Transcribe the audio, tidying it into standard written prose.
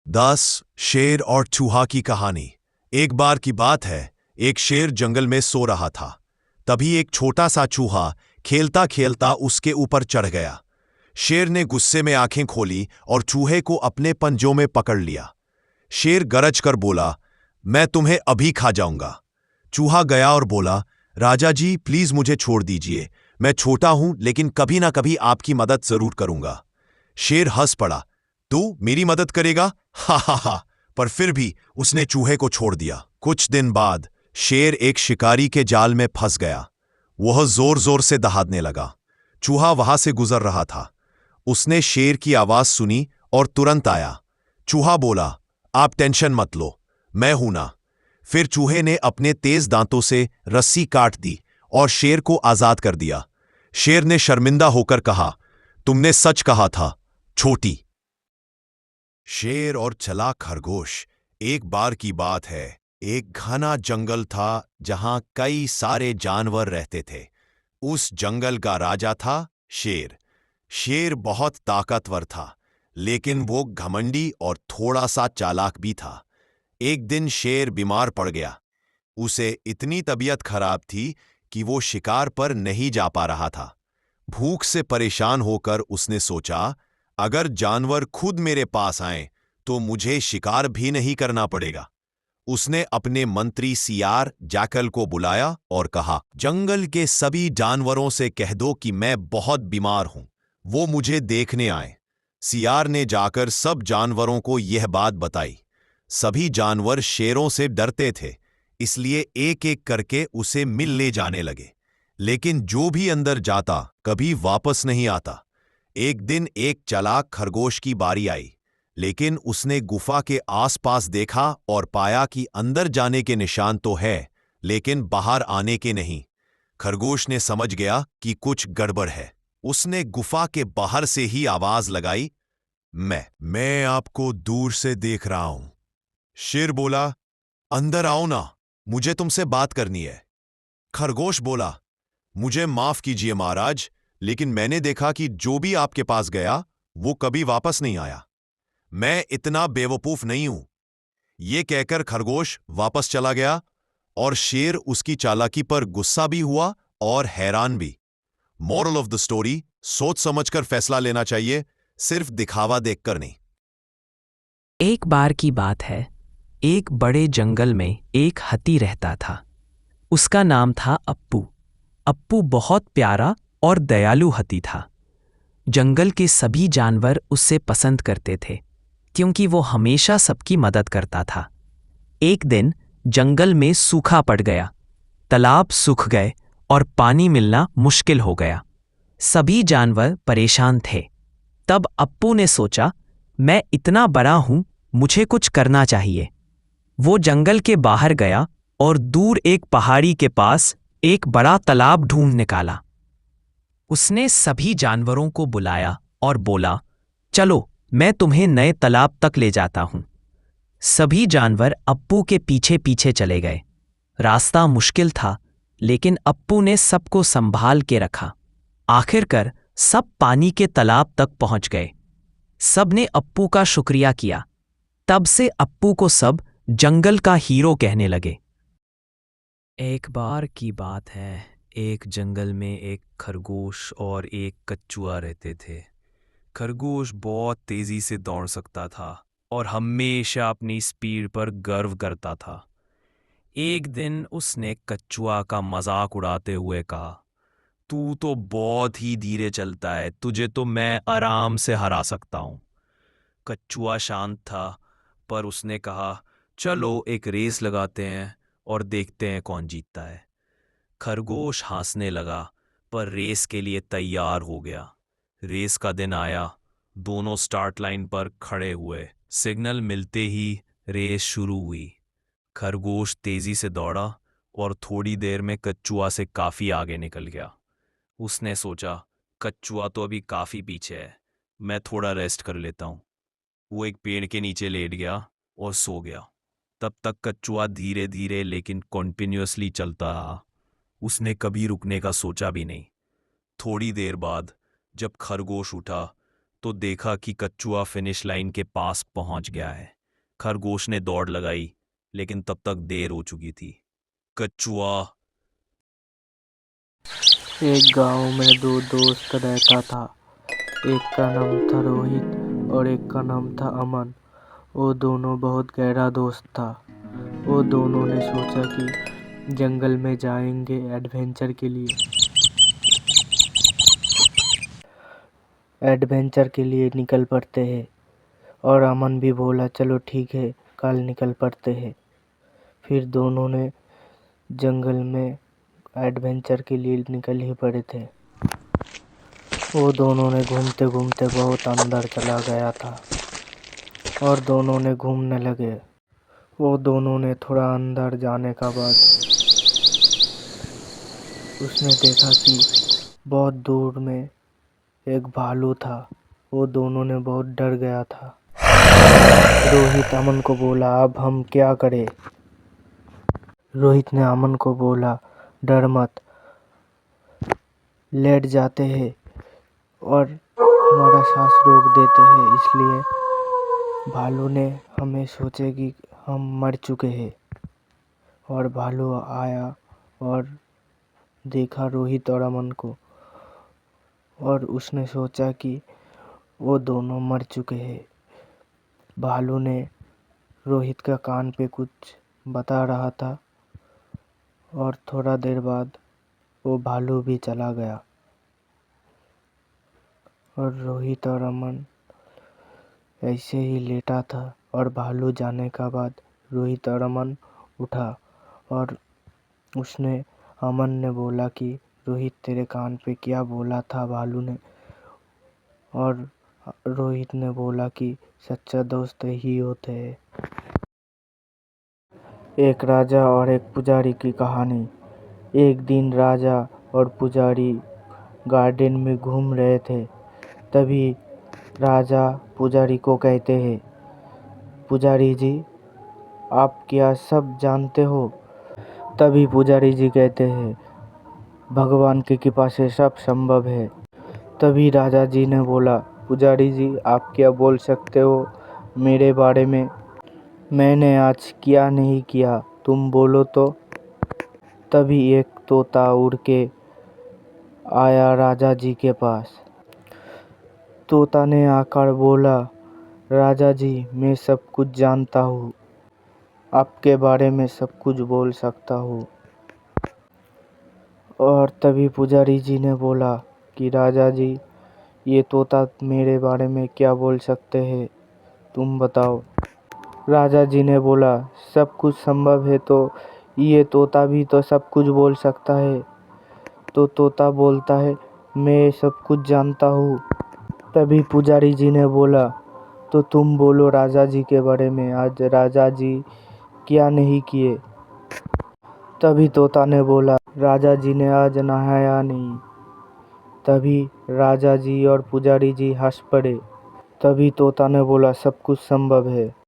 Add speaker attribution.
Speaker 1: 10 शेर और चूहा की कहानी। एक बार की बात है, एक शेर जंगल में सो रहा था। तभी एक छोटा सा चूहा खेलता खेलता उसके ऊपर चढ़ गया। शेर ने गुस्से में आंखें खोली और चूहे को अपने पंजों में पकड़ लिया। शेर गरज कर बोला, मैं तुम्हें अभी खा जाऊंगा। चूहा गया और बोला, राजा जी प्लीज मुझे छोड़ दीजिए, मैं छोटा हूं लेकिन कभी ना कभी आपकी मदद जरूर करूंगा। शेर हंस पड़ा, तू मेरी मदद करेगा? हा हा हा। पर फिर भी उसने चूहे को छोड़ दिया। कुछ दिन बाद शेर एक शिकारी के जाल में फंस गया। वह जोर जोर से दहाड़ने लगा। चूहा वहां से गुजर रहा था। उसने शेर की आवाज सुनी और तुरंत आया। चूहा बोला, आप टेंशन मत लो, मैं हूं ना। फिर चूहे ने अपने तेज दांतों से रस्सी काट दी और शेर को आजाद कर दिया। शेर ने शर्मिंदा होकर कहा, तुमने सच कहा था, छोटी। शेर और चालाक खरगोश। एक बार की बात है, एक घना जंगल था जहां कई सारे जानवर रहते थे। उस जंगल का राजा था शेर। शेर बहुत ताकतवर था, लेकिन वो घमंडी और थोड़ा सा चालाक भी था। एक दिन शेर बीमार पड़ गया। उसे इतनी तबीयत खराब थी कि वो शिकार पर नहीं जा पा रहा था। भूख से परेशान होकर उसने सोचा, अगर जानवर खुद मेरे पास आए तो मुझे शिकार भी नहीं करना पड़ेगा। उसने अपने मंत्री सियार जैकल को बुलाया और कहा, जंगल के सभी जानवरों से कह दो कि मैं बहुत बीमार हूं, वो मुझे देखने आए। सियार ने जाकर सब जानवरों को यह बात बताई। सभी जानवर शेरों से डरते थे, इसलिए एक एक करके उसे मिल ले जाने लगे। लेकिन जो भी अंदर जाता कभी वापस नहीं आता। एक दिन एक चालाक खरगोश की बारी आई, लेकिन उसने गुफा के आसपास देखा और पाया कि अंदर जाने के निशान तो है, लेकिन बाहर आने के नहीं। खरगोश ने समझ गया कि कुछ गड़बड़ है। उसने गुफा के बाहर से ही आवाज लगाई, मैं आपको दूर से देख रहा हूं। शेर बोला, अंदर आओ ना, मुझे तुमसे बात करनी है। खरगोश बोला, मुझे माफ कीजिए महाराज, लेकिन मैंने देखा कि जो भी आपके पास गया वो कभी वापस नहीं आया। मैं इतना बेवकूफ नहीं हूं। यह कहकर खरगोश वापस चला गया और शेर उसकी चालाकी पर गुस्सा भी हुआ और हैरान भी। मॉरल ऑफ द स्टोरी, सोच समझकर फैसला लेना चाहिए, सिर्फ दिखावा देखकर नहीं।
Speaker 2: एक बार की बात है, एक बड़े जंगल में एक हाथी रहता था। उसका नाम था अप्पू। अप्पू बहुत प्यारा और दयालु हाथी था। जंगल के सभी जानवर उससे पसंद करते थे, क्योंकि वो हमेशा सबकी मदद करता था। एक दिन जंगल में सूखा पड़ गया। तालाब सूख गए और पानी मिलना मुश्किल हो गया। सभी जानवर परेशान थे। तब अप्पू ने सोचा, मैं इतना बड़ा हूं, मुझे कुछ करना चाहिए। वो जंगल के बाहर गया और दूर एक पहाड़ी के पास एक बड़ा तालाब ढूंढ निकाला। उसने सभी जानवरों को बुलाया और बोला, चलो मैं तुम्हें नए तालाब तक ले जाता हूं। सभी जानवर अप्पू के पीछे पीछे चले गए। रास्ता मुश्किल था, लेकिन अप्पू ने सबको संभाल के रखा। आखिरकार सब पानी के तालाब तक पहुंच गए। सब ने अप्पू का शुक्रिया किया। तब से अप्पू को सब जंगल का हीरो कहने लगे। एक बार की बात है, एक जंगल में एक खरगोश और एक कछुआ रहते थे। खरगोश बहुत तेजी से दौड़ सकता था और हमेशा अपनी स्पीड पर गर्व करता था। एक दिन उसने कछुआ का मजाक उड़ाते हुए कहा, तू तो बहुत ही धीरे चलता है, तुझे तो मैं आराम से हरा सकता हूँ। कछुआ शांत था, पर उसने कहा, चलो एक रेस लगाते हैं और देखते हैं कौन जीतता है। खरगोश हंसने लगा, पर रेस के लिए तैयार हो गया। रेस का दिन आया। दोनों स्टार्ट लाइन पर खड़े हुए। सिग्नल मिलते ही रेस शुरू हुई। खरगोश तेजी से दौड़ा और थोड़ी देर में कछुआ से काफी आगे निकल गया। उसने सोचा, कछुआ तो अभी काफी पीछे है, मैं थोड़ा रेस्ट कर लेता हूँ। वो एक पेड़ के नीचे लेट गया और सो गया। तब तक कछुआ धीरे धीरे लेकिन कॉन्टिन्यूअसली चलता रहा। उसने कभी रुकने का सोचा भी नहीं। थोड़ी देर बाद जब खरगोश उठा तो देखा कि कछुआ फिनिश लाइन के पास पहुंच गया है। खरगोश ने दौड़ लगाई, लेकिन तब तक देर हो चुकी थी। कछुआ।
Speaker 3: एक गांव में दो दोस्त रहता था। एक का नाम था रोहित और एक का नाम था अमन। वो दोनों बहुत गहरा दोस्त था। वो दोनों ने सोचा कि जंगल में जाएंगे एडवेंचर के लिए। निकल पड़ते हैं। और अमन भी बोला चलो ठीक है, कल निकल पड़ते हैं। फिर दोनों ने जंगल में एडवेंचर के लिए निकल ही पड़े थे। वो दोनों ने घूमते घूमते बहुत अंदर चला गया था और दोनों ने घूमने लगे। वो दोनों ने थोड़ा अंदर जाने का बाद उसने देखा कि बहुत दूर में एक भालू था। वो दोनों ने बहुत डर गया था। रोहित अमन को बोला अब हम क्या करें। रोहित ने अमन को बोला डर मत, लेट जाते हैं और हमारा सांस रोक देते हैं, इसलिए भालू ने हमें सोचे कि हम मर चुके हैं। और भालू आया और देखा रोहित और अमन को और उसने सोचा कि वो दोनों मर चुके हैं। भालू ने रोहित का कान पे कुछ बता रहा था और थोड़ा देर बाद वो भालू भी चला गया और रोहित और अमन ऐसे ही लेटा था। और भालू जाने का बाद रोहित और अमन उठा और उसने अमन ने बोला कि रोहित तेरे कान पे क्या बोला था भालू ने। और रोहित ने बोला कि सच्चा दोस्त ही होते हैं। एक राजा और एक पुजारी की कहानी। एक दिन राजा और पुजारी गार्डन में घूम रहे थे। तभी राजा पुजारी को कहते हैं पुजारी जी आप क्या सब जानते हो। तभी पुजारी जी कहते हैं भगवान की कृपा से सब संभव है। तभी राजा जी ने बोला पुजारी जी आप क्या बोल सकते हो मेरे बारे में। मैंने आज क्या नहीं किया तुम बोलो तो। तभी एक तोता उड़ के आया राजा जी के पास। तोता ने आकर बोला राजा जी मैं सब कुछ जानता हूँ, आपके बारे में सब कुछ बोल सकता हूँ। और तभी पुजारी जी ने बोला कि राजा जी ये तोता मेरे बारे में क्या बोल सकते हैं, तुम बताओ। राजा जी ने बोला सब कुछ संभव है तो ये तोता भी तो सब कुछ बोल सकता है। तो तोता बोलता है मैं सब कुछ जानता हूँ। तभी पुजारी जी ने बोला तो तुम बोलो राजा जी के बारे में, आज राजा जी क्या नहीं किए। तभी तोता ने बोला राजा जी ने आज नहाया नहीं। तभी राजा जी और पुजारी जी हंस पड़े। तभी तोता ने बोला सब कुछ संभव है।